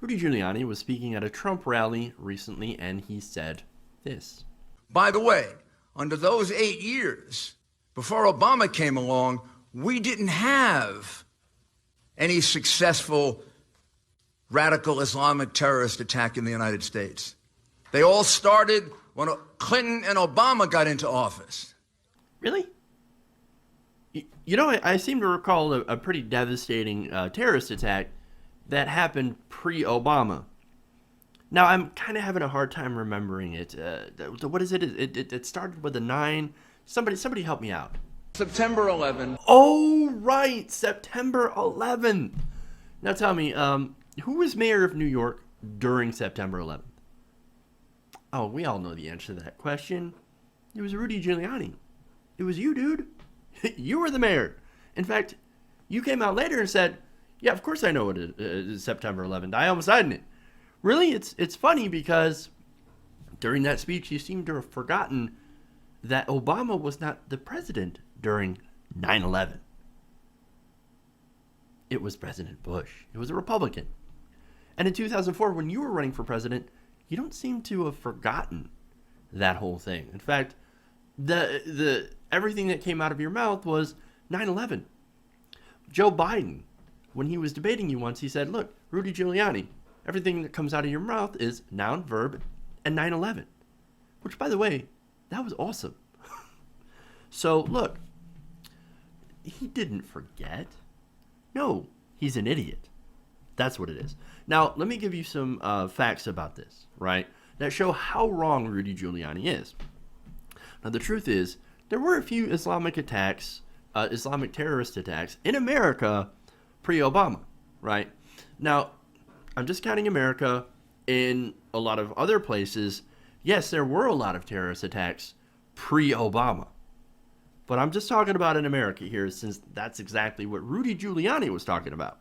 Rudy Giuliani was speaking at a Trump rally recently, and he said this. By the way, under those 8 years, before Obama came along, we didn't have any successful radical Islamic terrorist attack in the United States. They all started when Clinton and Obama got into office. Really? You know, I seem to recall a pretty devastating terrorist attack that happened pre-Obama. Now, I'm kind of having a hard time remembering it. What is it? It started with a 9. Somebody help me out. September 11th. Oh, right. September 11th. Now tell me, who was mayor of New York during September 11th? Oh, we all know the answer to that question. It was Rudy Giuliani. It was you, dude. You were the mayor. In fact, you came out later and said, yeah, of course I know it is September 11th. I almost died in it. Really, it's funny because during that speech, you seem to have forgotten that Obama was not the president during 9/11. It was President Bush. It was a Republican. And in 2004, when you were running for president, you don't seem to have forgotten that whole thing. In fact, the everything that came out of your mouth was 9/11. Joe Biden, when he was debating you once, he said, look, Rudy Giuliani, everything that comes out of your mouth is noun, verb, and 9/11. Which, by the way, that was awesome. So, look, he didn't forget. No, he's an idiot. That's what it is. Now, let me give you some facts about this, right, that show how wrong Rudy Giuliani is. Now, the truth is, there were a few Islamic attacks, Islamic terrorist attacks in America pre-Obama, right? Now, I'm just counting America. In a lot of other places, yes, there were a lot of terrorist attacks pre-Obama. But I'm just talking about in America here, since that's exactly what Rudy Giuliani was talking about.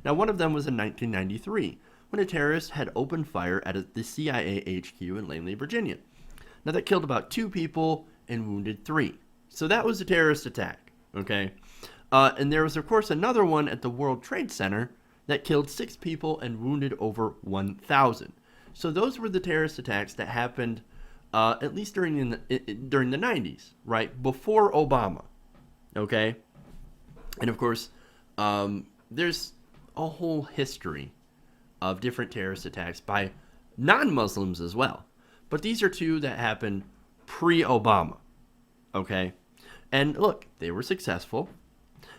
Now, one of them was in 1993, when a terrorist had opened fire at the CIA HQ in Langley, Virginia. Now, that killed about 2 people and wounded 3. So that was a terrorist attack, okay? And there was, of course, another one at the World Trade Center that killed 6 people and wounded over 1,000. So those were the terrorist attacks that happened at least during the 90s, right, before Obama, okay? And, of course, there's a whole history of different terrorist attacks by non-Muslims as well. But these are 2 that happened pre-Obama, okay? And, look, they were successful.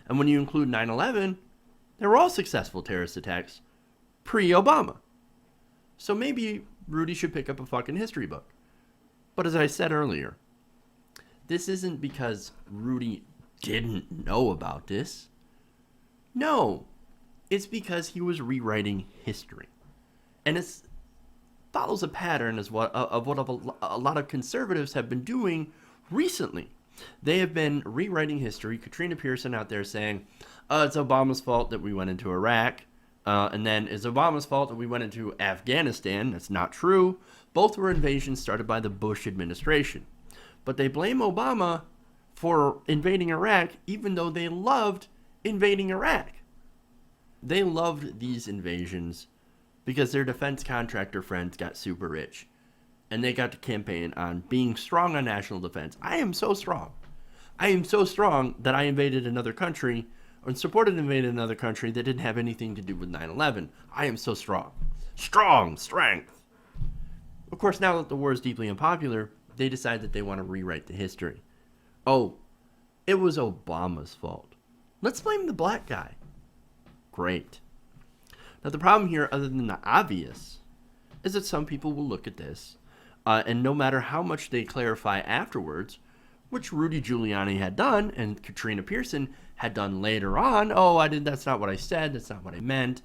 And when you include 9/11, they were all successful terrorist attacks pre-Obama. So maybe Rudy should pick up a fucking history book. But as I said earlier, this isn't because Rudy didn't know about this. No, it's because he was rewriting history. And it follows a pattern of what a lot of conservatives have been doing recently. They have been rewriting history. Katrina Pearson out there saying, it's Obama's fault that we went into Iraq. And then it's Obama's fault that we went into Afghanistan. That's not true. Both were invasions started by the Bush administration. But they blame Obama for invading Iraq, even though they loved invading Iraq. They loved these invasions because their defense contractor friends got super rich. And they got to campaign on being strong on national defense. I am so strong. I am so strong that I invaded another country and supported invading another country that didn't have anything to do with 9/11. I am so strong. Strength. Of course, now that the war is deeply unpopular, they decide that they want to rewrite the history. Oh, it was Obama's fault. Let's blame the black guy. Great. Now, the problem here, other than the obvious, is that some people will look at this, and no matter how much they clarify afterwards, which Rudy Giuliani had done and Katrina Pearson had done later on, that's not what I said, that's not what I meant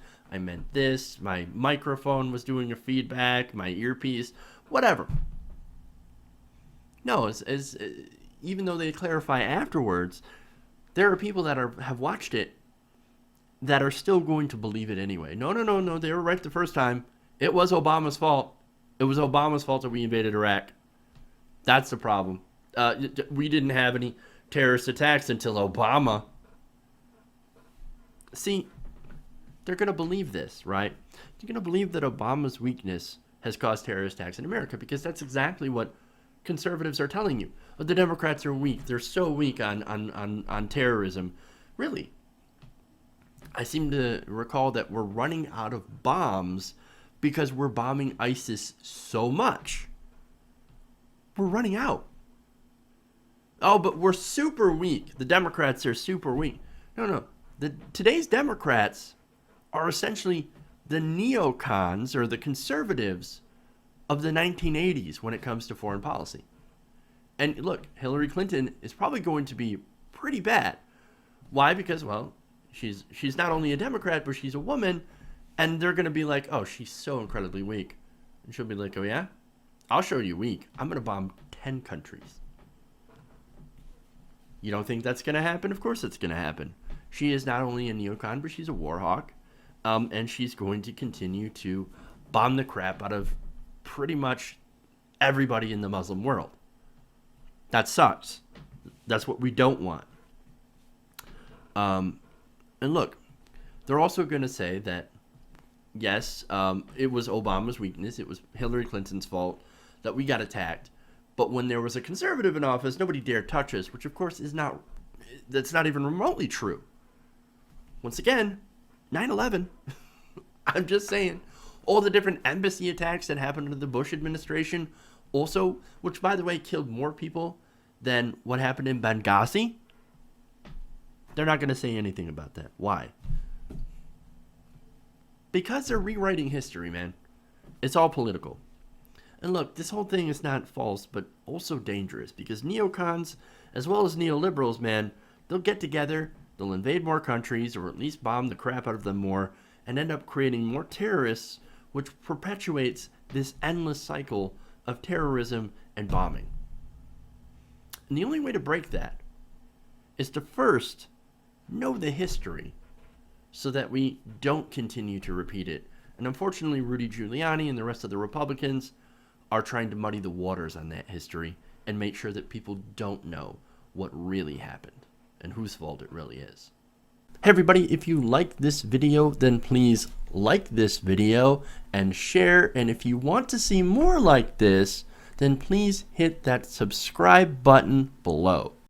this, my microphone was doing a feedback, my earpiece, whatever. No, even though they clarify afterwards, there are people that have watched it that are still going to believe it anyway. No, they were right the first time. It was Obama's fault. It was Obama's fault that we invaded Iraq. That's the problem. We didn't have any terrorist attacks until Obama. See, they're going to believe this, right? You're going to believe that Obama's weakness has caused terrorist attacks in America, because that's exactly what conservatives are telling you. The Democrats are weak. They're so weak on terrorism. Really, I seem to recall that we're running out of bombs because we're bombing ISIS so much. We're running out. Oh, but we're super weak. The Democrats are super weak. No. Today's Democrats are essentially the neocons, or the conservatives of the 1980s when it comes to foreign policy. And look, Hillary Clinton is probably going to be pretty bad. Why? Because, well, she's not only a Democrat, but she's a woman, and they're going to be like, oh, she's so incredibly weak. And she'll be like, oh yeah? I'll show you weak. I'm going to bomb 10 countries. You don't think that's going to happen? Of course it's going to happen. She is not only a neocon, but she's a war hawk. And she's going to continue to bomb the crap out of pretty much everybody in the Muslim world. That sucks. That's what we don't want. And look, they're also going to say that, yes, it was Obama's weakness. It was Hillary Clinton's fault that we got attacked. But when there was a conservative in office, nobody dared touch us, which of course that's not even remotely true. Once again, 9/11. I'm just saying, all the different embassy attacks that happened under the Bush administration, also, which by the way killed more people than what happened in Benghazi. They're not going to say anything about that. Why? Because they're rewriting history, man. It's all political. And look, this whole thing is not false, but also dangerous, because neocons, as well as neoliberals, man, they'll get together, they'll invade more countries, or at least bomb the crap out of them more, and end up creating more terrorists, which perpetuates this endless cycle of terrorism and bombing. And the only way to break that is to first know the history so that we don't continue to repeat it. And unfortunately, Rudy Giuliani and the rest of the Republicans are trying to muddy the waters on that history and make sure that people don't know what really happened and whose fault it really is. Hey everybody, if you like this video, then please like this video and share. And if you want to see more like this, then please hit that subscribe button below.